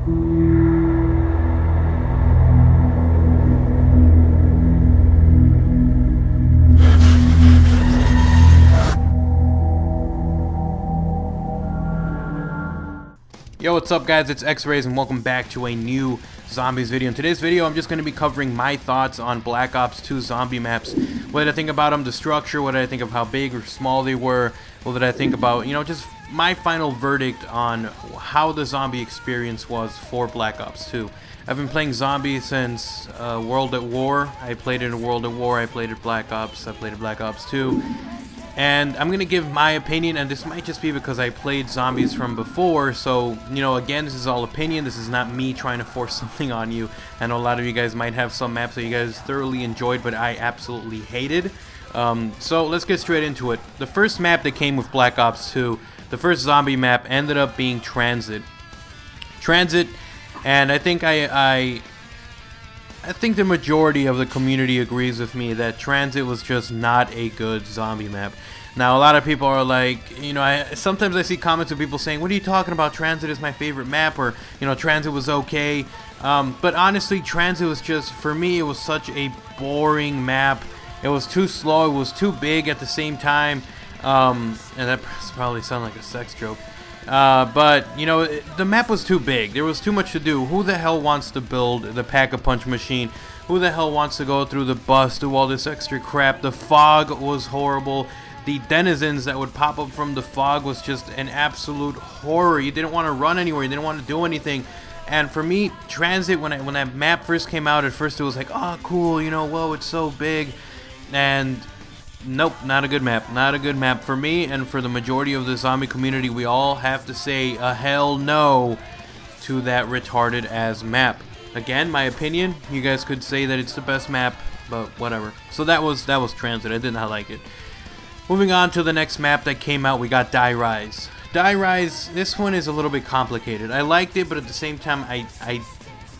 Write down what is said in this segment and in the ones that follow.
Yo, what's up guys, it's X-Rays and welcome back to a new zombies video. In today's video I'm just going to be covering my thoughts on Black Ops 2 zombie maps. What did I think about them, the structure, what did I think of how big or small they were, what did I think about, you know, just my final verdict on how the zombie experience was for Black Ops 2. I've been playing zombies since World at War. I played it in World at War, I played it Black Ops, I played it Black Ops 2. And I'm going to give my opinion, and this might just be because I played zombies from before, so, you know, again, this is all opinion. This is not me trying to force something on you. I know a lot of you guys might have some maps that you guys thoroughly enjoyed, but I absolutely hated. So let's get straight into it. The first map that came with Black Ops 2, the first zombie map, ended up being Transit. And I think I think the majority of the community agrees with me that Transit was just not a good zombie map. Now, a lot of people are like, you know, sometimes I see comments of people saying, what are you talking about? Transit is my favorite map, or, you know, Transit was okay. But honestly, Transit was just, for me, it was such a boring map. It was too slow, it was too big at the same time. And that probably sounded like a sex joke. But, you know, the map was too big. There was too much to do. Who the hell wants to build the Pack-a-Punch machine? Who the hell wants to go through the bus, do all this extra crap? The fog was horrible. The denizens that would pop up from the fog was just an absolute horror. You didn't want to run anywhere. You didn't want to do anything. And for me, Transit, when that map first came out, at first it was like, oh, cool, you know, whoa, it's so big. And nope, not a good map. Not a good map for me, and for the majority of the zombie community. We all have to say a hell no to that retarded ass map. Again, my opinion. You guys could say that it's the best map, but whatever. So that was Transit. I did not like it. Moving on to the next map that came out, we got Die Rise. Die Rise, this one is a little bit complicated. I liked it, but at the same time, I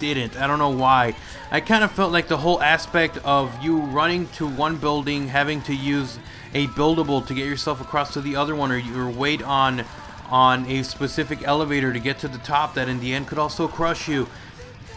didn't. I don't know why. I kind of felt like the whole aspect of you running to one building, having to use a buildable to get yourself across to the other one, or you wait on a specific elevator to get to the top that in the end could also crush you.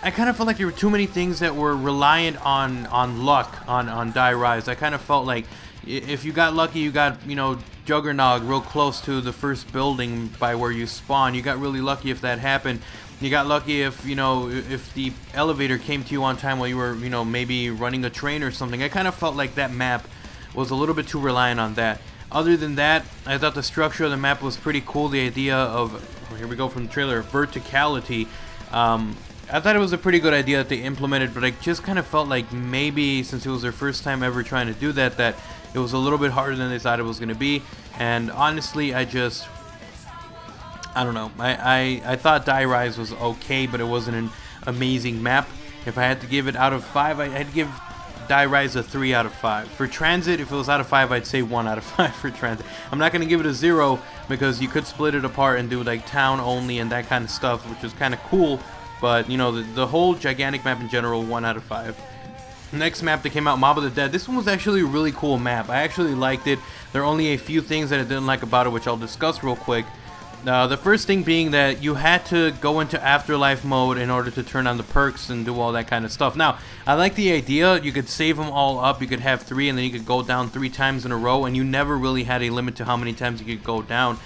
I kind of felt like there were too many things that were reliant on luck on Die Rise. I kind of felt like if you got lucky, you got, you know, Juggernaut real close to the first building by where you spawn. You got really lucky if that happened. You got lucky if, you know, if the elevator came to you on time while you were, you know, maybe running a train or something. I kind of felt like that map was a little bit too reliant on that. Other than that, I thought the structure of the map was pretty cool. The idea of, oh, here we go from the trailer, verticality. I thought it was a pretty good idea that they implemented, but I just kind of felt like maybe since it was their first time ever trying to do that, that it was a little bit harder than they thought it was going to be. And honestly, I don't know. I thought Die Rise was okay, but it wasn't an amazing map. If I had to give it out of 5, I'd give Die Rise a 3 out of 5. For Transit, if it was out of 5, I'd say 1 out of 5 for Transit. I'm not going to give it a 0 because you could split it apart and do like town only and that kind of stuff, which is kind of cool. But, you know, the whole gigantic map in general, 1 out of 5. Next map that came out, Mob of the Dead. This one was actually a really cool map. I actually liked it. There are only a few things that I didn't like about it, which I'll discuss real quick. The first thing being that you had to go into afterlife mode in order to turn on the perks and do all that kind of stuff. Now, I like the idea. You could save them all up. You could have 3 and then you could go down 3 times in a row, and you never really had a limit to how many times you could go down.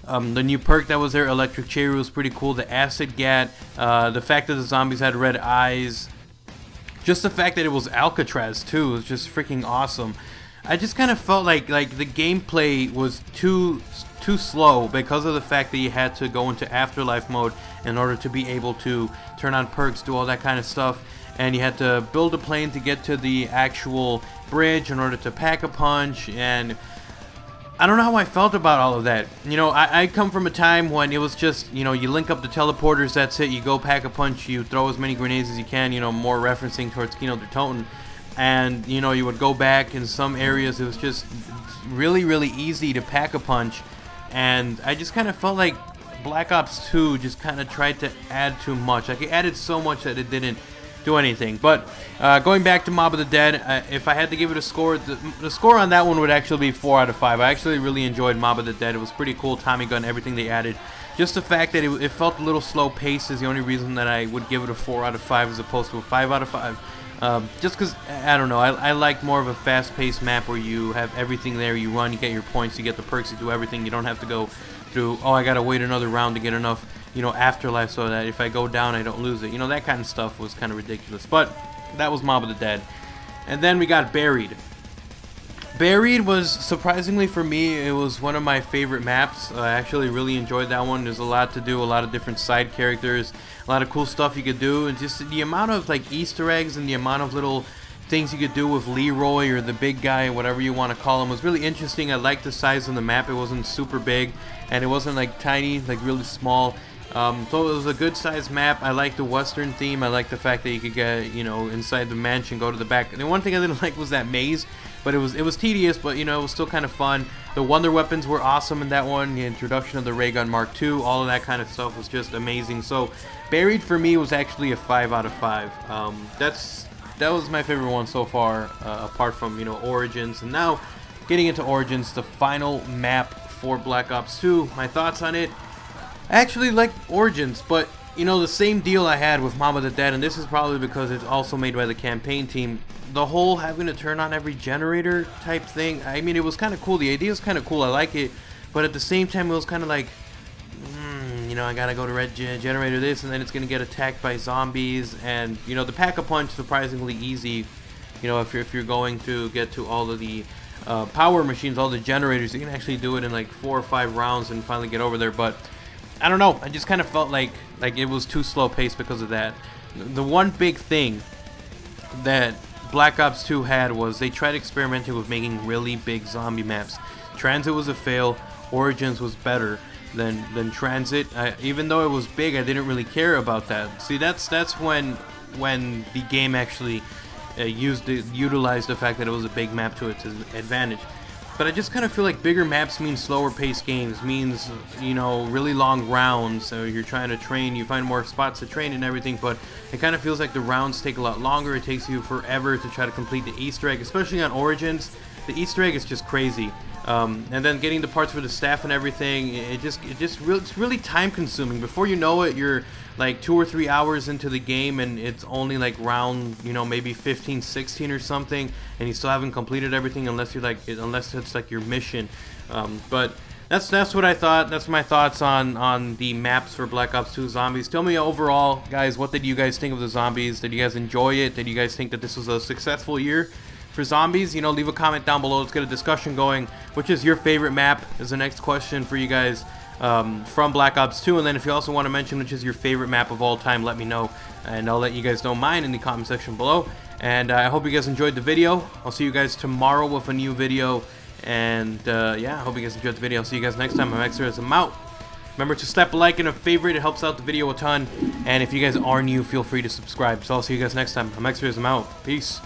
The new perk that was there, Electric Cherry, was pretty cool. The Acid Gat, the fact that the zombies had red eyes, just the fact that it was Alcatraz too was just freaking awesome. I just kind of felt like the gameplay was too slow because of the fact that you had to go into afterlife mode in order to be able to turn on perks, do all that kind of stuff, and you had to build a plane to get to the actual bridge in order to pack a punch. And I don't know how I felt about all of that. You know, I come from a time when it was just, you know, you link up the teleporters, that's it, you go pack a punch, you throw as many grenades as you can, you know, more referencing towards Kino der Toten. And, you know, you would go back in some areas, it was just really, really easy to pack a punch. And I just kind of felt like Black Ops 2 just kind of tried to add too much. Like, it added so much that it didn't do anything. But going back to Mob of the Dead, if I had to give it a score, the score on that one would actually be 4 out of 5. I actually really enjoyed Mob of the Dead. It was pretty cool. Tommy gun, everything they added. Just the fact that it felt a little slow paced is the only reason that I would give it a 4 out of 5 as opposed to a 5 out of 5. Just because, I don't know, I like more of a fast-paced map where you have everything there, you run, you get your points, you get the perks, you do everything, you don't have to go through, oh, I gotta wait another round to get enough, you know, afterlife so that if I go down, I don't lose it. You know, that kind of stuff was kind of ridiculous, but that was Mob of the Dead. And then we got Buried. Buried was, surprisingly for me, it was one of my favorite maps. I actually really enjoyed that one. There's a lot to do, a lot of different side characters, a lot of cool stuff you could do, and just the amount of like Easter eggs and the amount of little things you could do with Leroy or the big guy, whatever you want to call him, was really interesting. I liked the size of the map. It wasn't super big, and it wasn't like tiny, like really small. So it was a good sized map. I liked the Western theme. I liked the fact that you could get, you know, inside the mansion, go to the back. And the one thing I didn't like was that maze, but it was tedious, but you know, it was still kind of fun. The wonder weapons were awesome in that one. The introduction of the ray gun Mark II, all of that kind of stuff was just amazing. So Buried for me was actually a 5 out of 5. That was my favorite one so far, apart from, you know, Origins. And now getting into Origins, the final map for Black Ops 2. My thoughts on it. I actually like Origins, but you know, the same deal I had with Mob of the Dead, and this is probably because it's also made by the campaign team, the whole having to turn on every generator type thing, I mean, it was kind of cool. The idea is kind of cool. I like it, but at the same time, it was kind of like, you know, I gotta go to red generator this, and then it's gonna get attacked by zombies, and you know, the pack-a-punch surprisingly easy. You know, if you're going to get to all of the power machines, all the generators, you can actually do it in like 4 or 5 rounds and finally get over there. But I don't know, I just kind of felt like it was too slow paced because of that. The one big thing that Black Ops 2 had was they tried experimenting with making really big zombie maps. Transit was a fail. Origins was better than Transit. Even though it was big, I didn't really care about that. See, that's when the game actually utilized the fact that it was a big map to its advantage. But I just kind of feel like bigger maps mean slower paced games, means, you know, really long rounds. So you're trying to train, you find more spots to train and everything, but it kind of feels like the rounds take a lot longer. It takes you forever to try to complete the Easter egg, especially on Origins. The Easter egg is just crazy. And then getting the parts for the staff and everything, it's really time consuming. Before you know it, you're like 2 or 3 hours into the game, and it's only like round, you know, maybe 15, 16 or something, and you still haven't completed everything unless it's like your mission. But that's what I thought. That's my thoughts on the maps for Black Ops 2 Zombies. Tell me overall, guys, what did you guys think of the zombies? Did you guys enjoy it? Did you guys think that this was a successful year for zombies? You know, leave a comment down below. Let's get a discussion going. Which is your favorite map is the next question for you guys from Black Ops 2. And then if you also want to mention which is your favorite map of all time, let me know, and I'll let you guys know mine in the comment section below. And I hope you guys enjoyed the video. I'll see you guys tomorrow with a new video. And yeah, I hope you guys enjoyed the video. I'll see you guys next time. I'm Xer, I'm out. Remember to slap a like and a favorite. It helps out the video a ton. And if you guys are new, feel free to subscribe. So I'll see you guys next time. I'm Xer, I'm out. Peace.